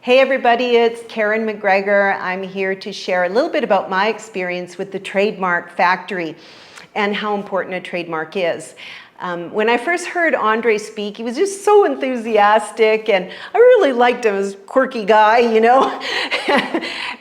Hey everybody, it's Karen McGregor. I'm here to share a little bit about my experience with the Trademark Factory and how important a trademark is. When I first heard Andre speak, he was just so enthusiastic and I really liked him. He was a quirky guy, you know.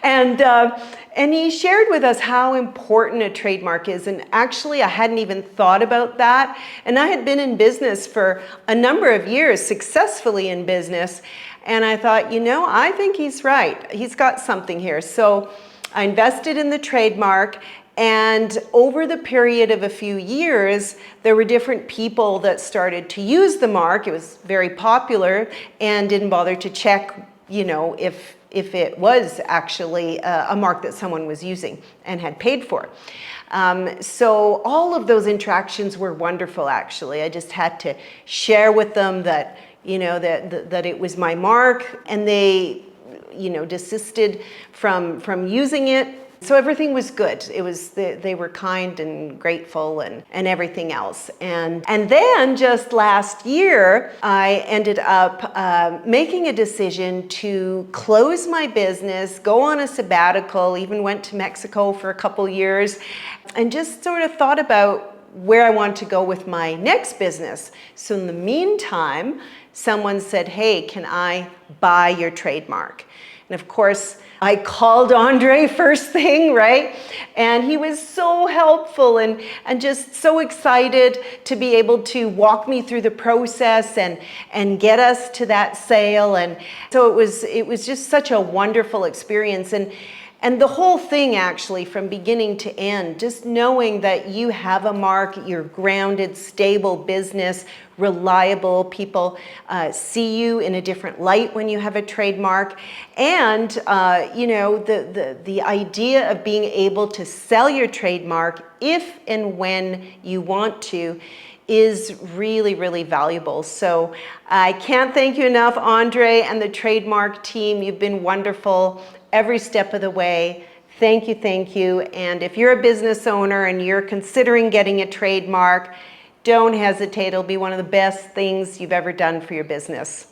And he shared with us how important a trademark is. And actually, I hadn't even thought about that. And I had been in business for a number of years, successfully in business. And I thought, you know, I think he's right. He's got something here. So I invested in the trademark. And over the period of a few years, there were different people that started to use the mark. It was very popular and didn't bother to check, you know, if it was actually a mark that someone was using and had paid for. So all of those interactions were wonderful, actually. I just had to share with them that, you know, that it was my mark, and they, you know, desisted from using it. So everything was good. It was, they were kind and grateful and everything else. And then just last year, I ended up making a decision to close my business, go on a sabbatical, even went to Mexico for a couple years, and just sort of thought about where I want to go with my next business. So in the meantime, someone said, hey, can I buy your trademark? And of course, I called Andre first thing, right? And he was so helpful and just so excited to be able to walk me through the process and get us to that sale. And so it was just such a wonderful experience. And the whole thing, actually, from beginning to end, just knowing that you have a mark, you're grounded, stable business, reliable, people see you in a different light when you have a trademark. And, you know, the idea of being able to sell your trademark if and when you want to is really, really valuable. So I can't thank you enough, Andre and the trademark team. You've been wonderful every step of the way. Thank you, thank you. And if you're a business owner and you're considering getting a trademark, don't hesitate. It'll be one of the best things you've ever done for your business.